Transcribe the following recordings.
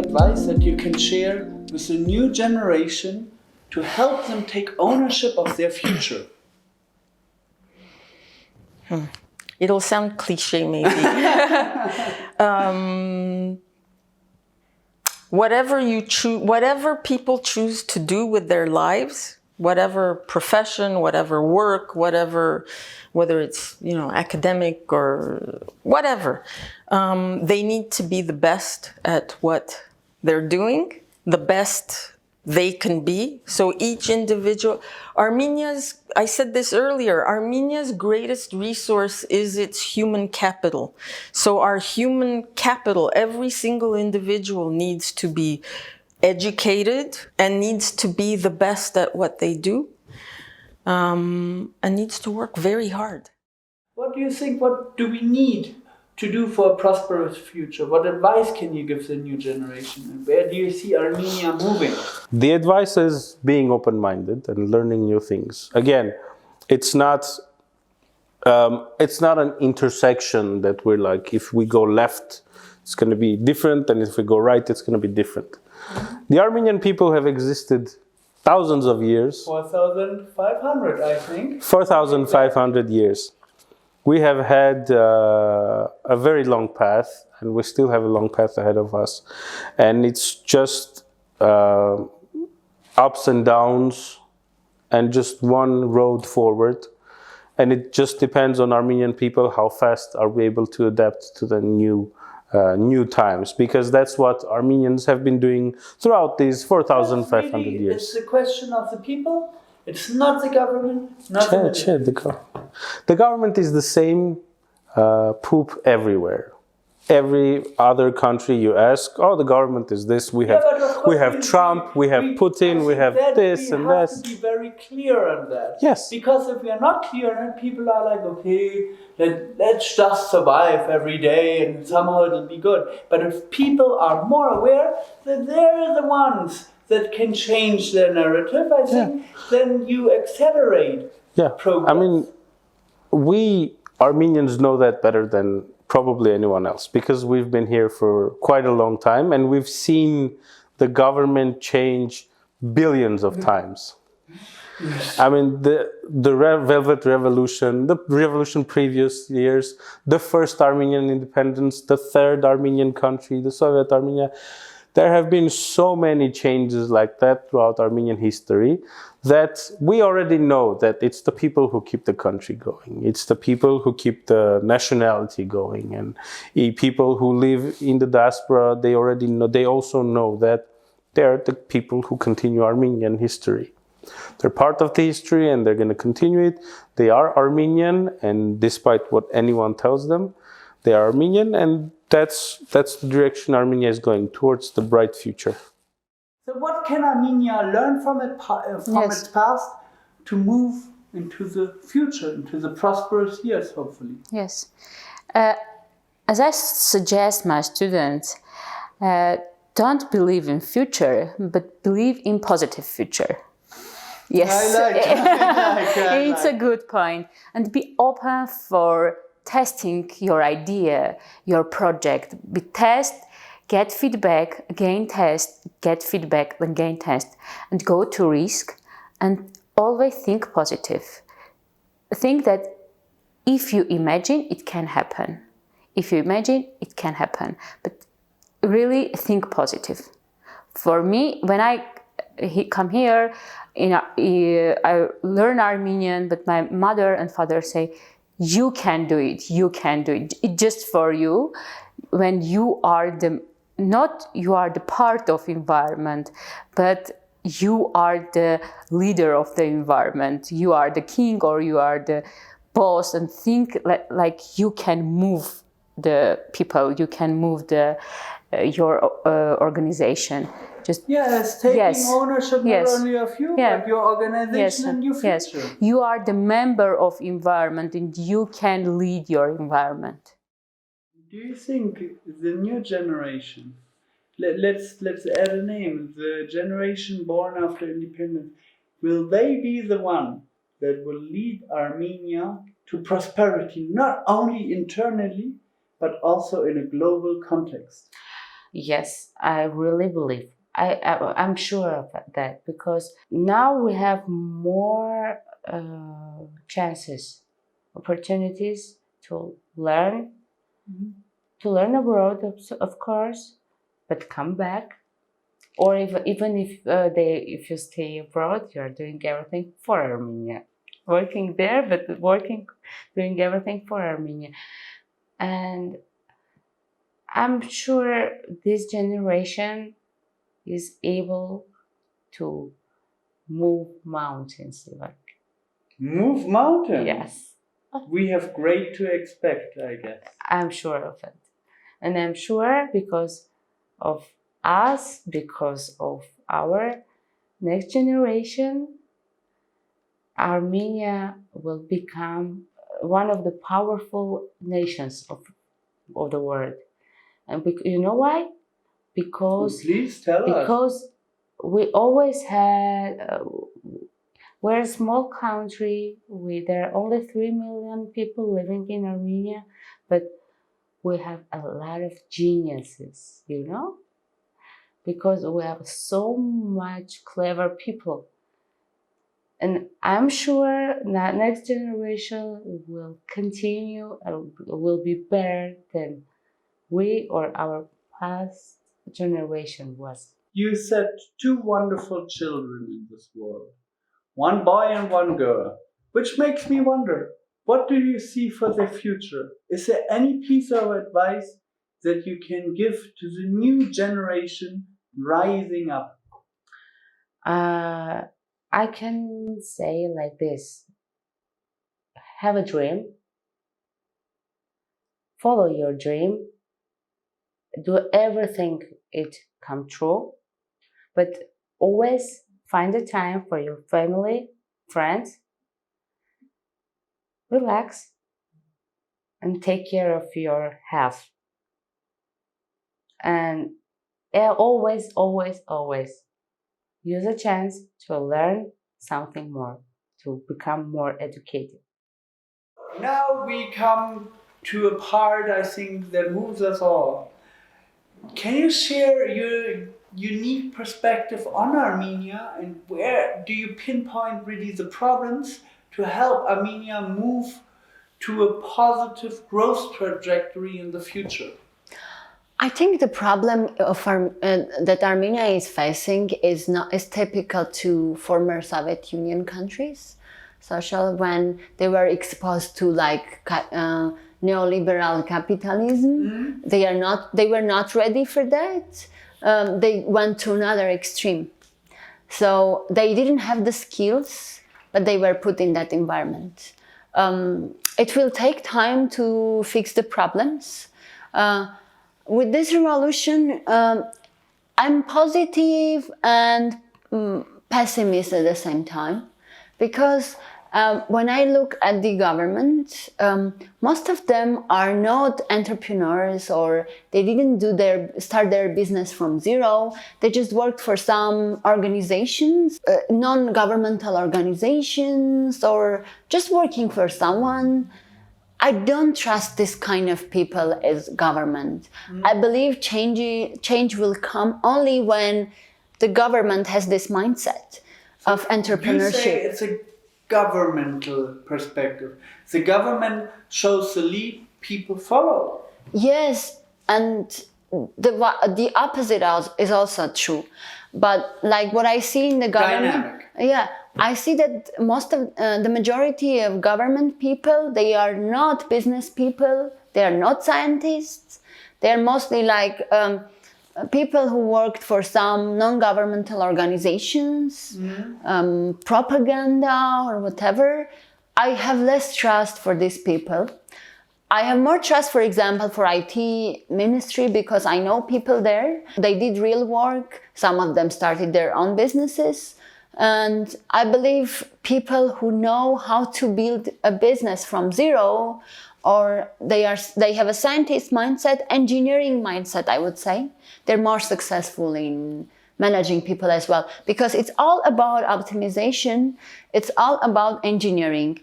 advice that you can share with the new generation to help them take ownership of their future? It'll sound cliche, maybe. Whatever people choose to do with their lives, whatever profession, whatever work, whether it's academic or whatever, they need to be the best at what they're doing, the best they can be. So each individual, I said this earlier, Armenia's greatest resource is its human capital. So our human capital, every single individual needs to be educated and needs to be the best at what they do, and needs to work very hard. What do you think, what do we need to do for a prosperous future? What advice can you give the new generation? And where do you see Armenia moving? The advice is being open-minded and learning new things. Again, it's not an intersection that we're like, if we go left, it's going to be different, and if we go right, it's going to be different. Mm-hmm. The Armenian people have existed thousands of years. 4,500, I think. 4,500 years. We have had a very long path, and we still have a long path ahead of us. And it's just ups and downs and just one road forward. And it just depends on Armenian people, how fast are we able to adapt to the new times, because that's what Armenians have been doing throughout these 4,500 years. It's the question of the people. It's not the government. The government is the same poop everywhere. Every other country you ask, the government is this. We have Trump, we have Putin, we have this and that. We have to be very clear on that. Yes. Because if we are not clear on it, people are like, okay, let's just survive every day and somehow it'll be good. But if people are more aware, then they're the ones that can change their narrative, I think, then you accelerate progress. I mean, we Armenians know that better than probably anyone else, because we've been here for quite a long time and we've seen the government change billions of times. Yes. I mean, the Velvet Revolution, the revolution previous years, the first Armenian independence, the third Armenian country, the Soviet Armenia. There have been so many changes like that throughout Armenian history that we already know that it's the people who keep the country going. It's the people who keep the nationality going. And people who live in the diaspora, they also know that they're the people who continue Armenian history. They're part of the history and they're going to continue it. They are Armenian, and despite what anyone tells them, they are Armenian, and that's the direction Armenia is going, towards the bright future. So what can Armenia learn from its past to move into the future, into the prosperous years, hopefully? Yes. As I suggest my students, don't believe in future, but believe in positive future. Yes. I like It's a good point. And be open for testing your idea, your project. Get feedback, again test, get feedback, then again test, and go to risk, and always think positive. Think that if you imagine, it can happen. If you imagine, it can happen. But really think positive. For me, when I come here, I learn Armenian, but my mother and father say, you can do it, you can do it. It's just for you. When you are the part of environment, but you are the leader of the environment. You are the king or you are the boss, and think like you can move the people, you can move your organization. Taking ownership not only of you, but your organization and your future. Yes. You are the member of environment and you can lead your environment. Do you think the new generation, let's add a name, the generation born after independence, will they be the one that will lead Armenia to prosperity, not only internally, but also in a global context? Yes, I really believe. I'm sure of that because now we have more chances, opportunities to learn, abroad, of course, but come back. Or even if you stay abroad, you are doing everything for Armenia, working there, but doing everything for Armenia, and I'm sure this generation is able to move mountains. Move mountains? Yes. We have great to expect, I guess. I'm sure of it. And I'm sure because of us, because of our next generation, Armenia will become one of the powerful nations of the world. And you know why? Because please tell us. Because we always had we're a small country. There are only 3 million people living in Armenia, but we have a lot of geniuses, because we have so much clever people. And I'm sure that next generation will continue and will be better than we or our past generation was. You said 2 wonderful children in this world, 1 boy and 1 girl, which makes me wonder, what do you see for their future? Is there any piece of advice that you can give to the new generation rising up? I can say like this: have a dream, follow your dream, do everything it come true, but always find the time for your family, friends, relax, and take care of your health. And always, always, always use a chance to learn something more, to become more educated. Now we come to a part, I think, that moves us all. Can you share your unique perspective on Armenia, and where do you pinpoint really the problems to help Armenia move to a positive growth trajectory in the future? I think the problem that Armenia is facing is typical to former Soviet Union countries, when they were exposed to neoliberal capitalism. They were not ready for that. They went to another extreme. So they didn't have the skills, but they were put in that environment. It will take time to fix the problems. With this revolution, I'm positive and pessimist at the same time, because when I look at the government, most of them are not entrepreneurs, or they didn't start their business from zero. They just worked for some organizations, non-governmental organizations, or just working for someone. I don't trust this kind of people as government. I believe change will come only when the government has this mindset of entrepreneurship. You say it's a governmental perspective. The government shows the lead, people follow. Yes, and the opposite is also true. But like what I see in the government, dynamic. I see that most of the majority of government people, they are not business people, they are not scientists, they are mostly people who worked for some non-governmental organizations, propaganda or whatever. I have less trust for these people. I have more trust, for example, for IT ministry, because I know people there. They did real work. Some of them started their own businesses. And I believe people who know how to build a business from zero, or they have a scientist mindset, engineering mindset, I would say, they're more successful in managing people as well. Because it's all about optimization. It's all about engineering.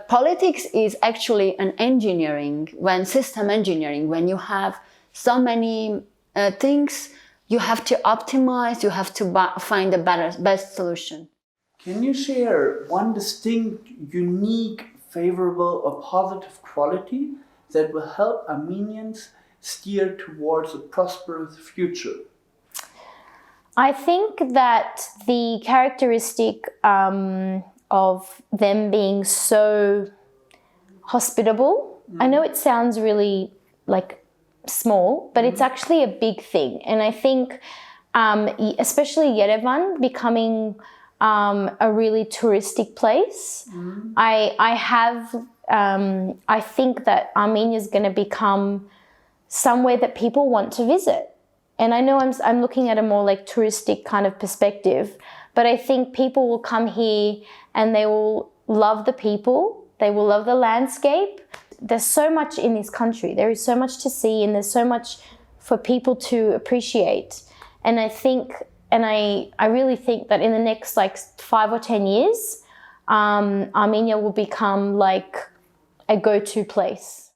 Politics is actually an engineering, system engineering, when you have so many things, you have to optimize, you have to find the best solution. Can you share one distinct, unique, favorable or positive quality that will help Armenians steer towards a prosperous future? I think that the characteristic of them being so hospitable, I know it sounds really like small, but it's actually a big thing. And I think especially Yerevan becoming a really touristic place, I think that Armenia is going to become somewhere that people want to visit. And I know I'm looking at a more like touristic kind of perspective, but I think people will come here and they will love the people, they will love the landscape. There's so much in this country. There is so much to see and there's so much for people to appreciate. And I think, and I really think that in the next like 5 or 10 years, Armenia will become like a go-to place.